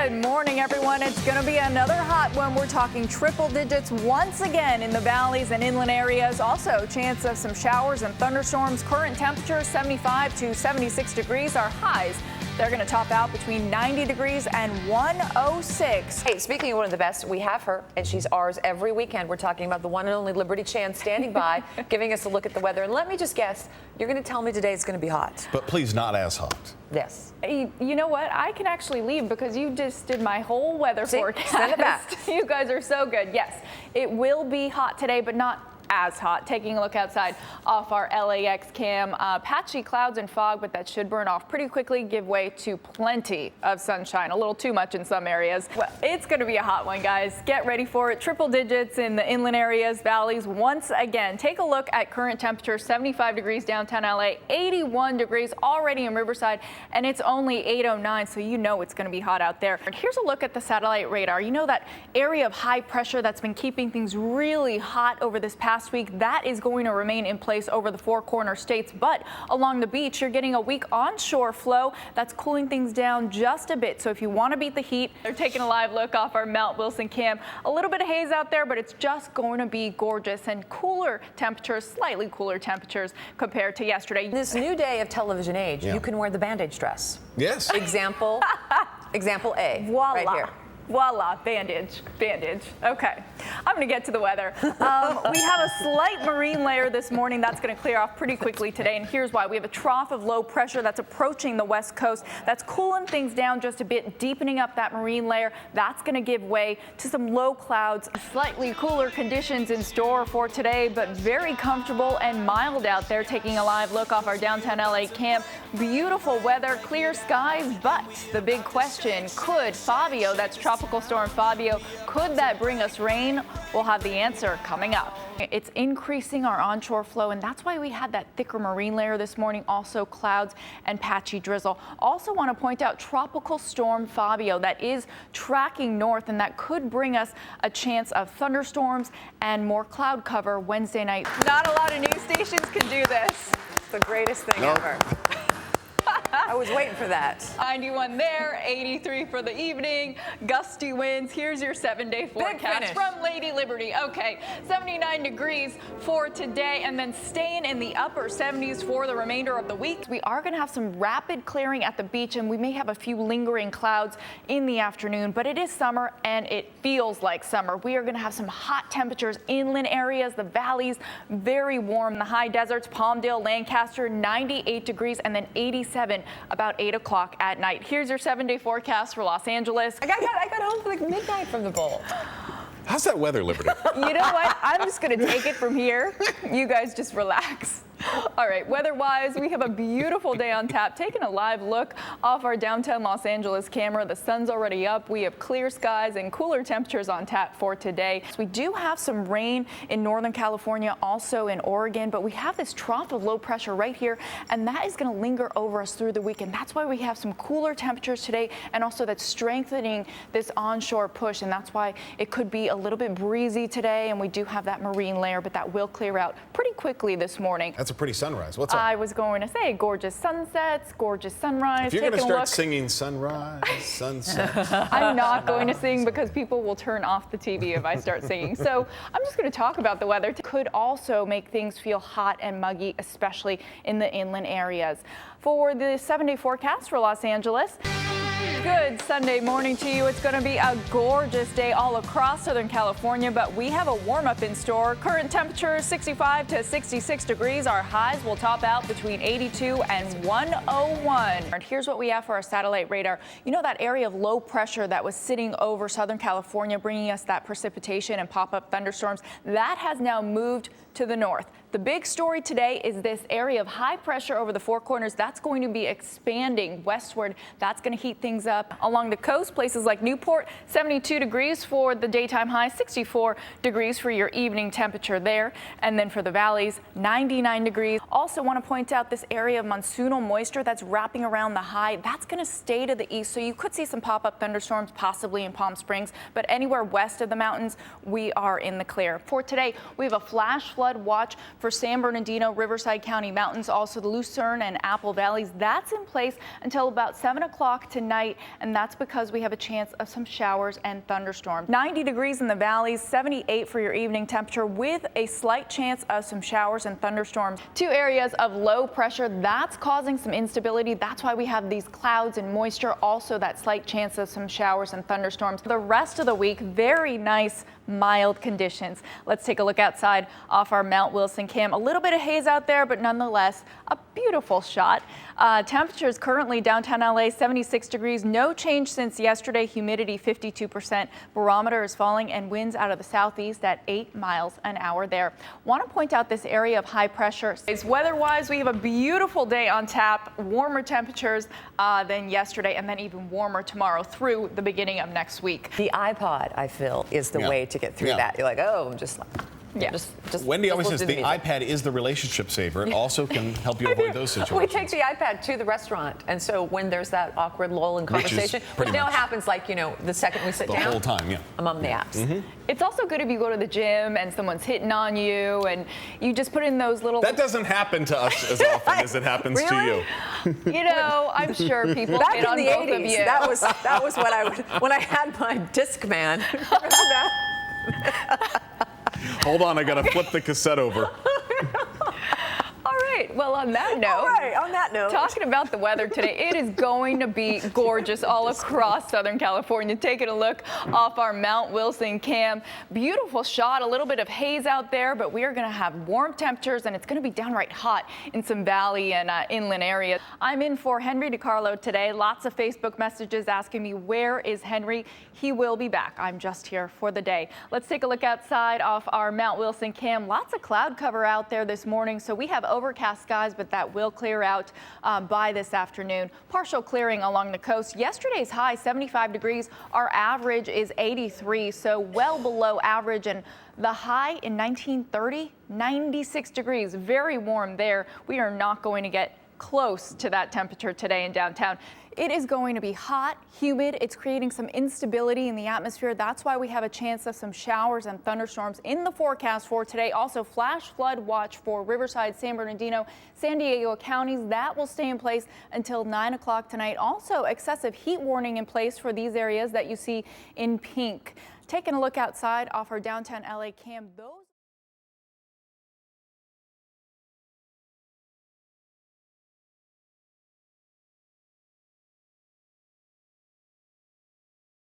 Good morning, everyone. It's going to be another hot one. We're talking triple digits once again in the valleys and inland areas. Also, chance of some showers and thunderstorms. Current temperatures 75 to 76 degrees. Our highs, they're going to top out between 90 degrees and 106. Hey, speaking of one of the best, we have her, and she's ours every weekend. We're talking about the one and only Liberty Chan standing by, giving us a look at the weather. And let me just guess, you're going to tell me today it's going to be hot. But please not as hot. Yes. You know what? I can actually leave because you just did my whole weather forecast. Send it back. You guys are so good. Yes, it will be hot today, but not as hot. Taking a look outside off our LAX cam, patchy clouds and fog, but that should burn off pretty quickly, give way to plenty of sunshine, a little too much in some areas. Well, it's going to be a hot one, guys. Get ready for it. Triple digits in the inland areas, valleys once again. Take a look at current temperature, 75 degrees downtown LA, 81 degrees already in Riverside, and it's only 8:09, so you know it's going to be hot out there. And here's a look at the satellite radar. You know that area of high pressure that's been keeping things really hot over this past week, that is going to remain in place over the four corner states, but along the beach you're getting a weak onshore flow that's cooling things down just a bit. So if you want to beat the heat, they're taking a live look off our Mount Wilson cam. A little bit of haze out there, but it's just going to be gorgeous and cooler temperatures, slightly cooler temperatures compared to yesterday. This new day of television age, you can wear the bandage dress. Yes. Example A. Voila. Right here. Voila, bandage. Okay, I'm going to get to the weather. We have a slight marine layer this morning. That's going to clear off pretty quickly today, and here's why. We have a trough of low pressure that's approaching the west coast. That's cooling things down just a bit, deepening up that marine layer. That's going to give way to some low clouds. Slightly cooler conditions in store for today, but very comfortable and mild out there. Taking a live look off our downtown LA cam. Beautiful weather, clear skies, but the big question, could Fabio, that's Tropical Storm Fabio, could that bring us rain? We'll have the answer coming up. It's increasing our onshore flow, and that's why we had that thicker marine layer this morning. Also clouds and patchy drizzle. Also want to point out Tropical Storm Fabio that is tracking north, and that could bring us a chance of thunderstorms and more cloud cover Wednesday night. Not a lot of news stations can do this. It's the greatest thing ever. I was waiting for that. 91 there, 83 for the evening, gusty winds. Here's your 7-day forecast from Lady Liberty. Okay, 79 degrees for today, and then staying in the upper 70s for the remainder of the week. We are going to have some rapid clearing at the beach, and we may have a few lingering clouds in the afternoon, but it is summer and it feels like summer. We are going to have some hot temperatures, inland areas, the valleys, very warm. The high deserts, Palmdale, Lancaster, 98 degrees, and then 87 about 8 o'clock at night. Here's your 7-day forecast for Los Angeles. I got home for like midnight from the bowl. How's that weather, Liberty? You know what? I'm just going to take it from here. You guys just relax. All right, weather-wise, we have a beautiful day on tap. Taking a live look off our downtown Los Angeles camera. The sun's already up. We have clear skies and cooler temperatures on tap for today. So we do have some rain in Northern California, also in Oregon, but we have this trough of low pressure right here, and that is going to linger over us through the weekend. That's why we have some cooler temperatures today, and also that's strengthening this onshore push, and that's why it could be a little bit breezy today, and we do have that marine layer, but that will clear out pretty quickly this morning. That's a pretty sunrise. What's up? I was going to say gorgeous sunsets, gorgeous sunrise. If you're going to start singing sunrise, sunset. I'm not going to sing because people will turn off the TV if I start singing. So I'm just going to talk about the weather. It could also make things feel hot and muggy, especially in the inland areas. For the 7-day forecast for Los Angeles, good Sunday morning to you. It's going to be a gorgeous day all across Southern California, but we have a warm-up in store. Current temperature 65 to 66 degrees. Our highs will top out between 82 and 101. And here's what we have for our satellite radar. You know that area of low pressure that was sitting over Southern California, bringing us that precipitation and pop-up thunderstorms, that has now moved to the north. The big story today is this area of high pressure over the Four Corners. That's going to be expanding westward. That's going to heat things up along the coast. Places like Newport, 72 degrees for the daytime high, 64 degrees for your evening temperature there. And then for the valleys, 99 degrees. Also want to point out this area of monsoonal moisture that's wrapping around the high. That's going to stay to the east, so you could see some pop-up thunderstorms possibly in Palm Springs, but anywhere west of the mountains, we are in the clear. For today, we have a flash flood watch for for San Bernardino, Riverside County Mountains, also the Lucerne and Apple Valleys. That's in place until about 7 o'clock tonight, and that's because we have a chance of some showers and thunderstorms. 90 degrees in the valleys, 78 for your evening temperature with a slight chance of some showers and thunderstorms. 2 areas of low pressure, that's causing some instability. That's why we have these clouds and moisture, also that slight chance of some showers and thunderstorms. The rest of the week, very nice, mild conditions. Let's take a look outside off our Mount Wilson cam. A little bit of haze out there, but nonetheless, a beautiful shot. Temperatures currently downtown LA, 76 degrees. No change since yesterday. Humidity 52%. Barometer is falling and winds out of the southeast at 8 miles an hour there. Want to point out this area of high pressure. Weather-wise, we have a beautiful day on tap. Warmer temperatures than yesterday, and then even warmer tomorrow through the beginning of next week. The iPod, I feel, is the way to get through that. You're like, oh, I'm just Wendy always says the iPad is the relationship saver. It also can help you avoid those situations. We take the iPad to the restaurant, and so when there's that awkward lull in conversation, which now happens like, you know, the second we sit down. The whole time, yeah. I'm on the apps. It's also good if you go to the gym and someone's hitting on you and you just put in those little... That doesn't happen to us as often as it happens to you. You know, I'm sure people Back hit in on the both 80s, of you. that was what I would, when I had my Discman. Remember that? Hold on, I gotta flip the cassette over. Well, on that note, talking about the weather today, it is going to be gorgeous all across Southern California. Taking a look off our Mount Wilson cam. Beautiful shot, a little bit of haze out there, but we are going to have warm temperatures and it's going to be downright hot in some valley and inland areas. I'm in for Henry DiCarlo today. Lots of Facebook messages asking me, where is Henry? He will be back. I'm just here for the day. Let's take a look outside off our Mount Wilson cam. Lots of cloud cover out there this morning, so we have overcast skies, but that will clear out by this afternoon. Partial clearing along the coast. Yesterday's high, 75 degrees. Our average is 83, so well below average. And the high in 1930, 96 degrees. Very warm there. We are not going to get close to that temperature today in downtown. It is going to be hot, humid. It's creating some instability in the atmosphere. That's why we have a chance of some showers and thunderstorms in the forecast for today. Also, flash flood watch for Riverside, San Bernardino, San Diego counties. That will stay in place until 9 o'clock tonight. Also, excessive heat warning in place for these areas that you see in pink. Taking a look outside off our downtown LA cam. Those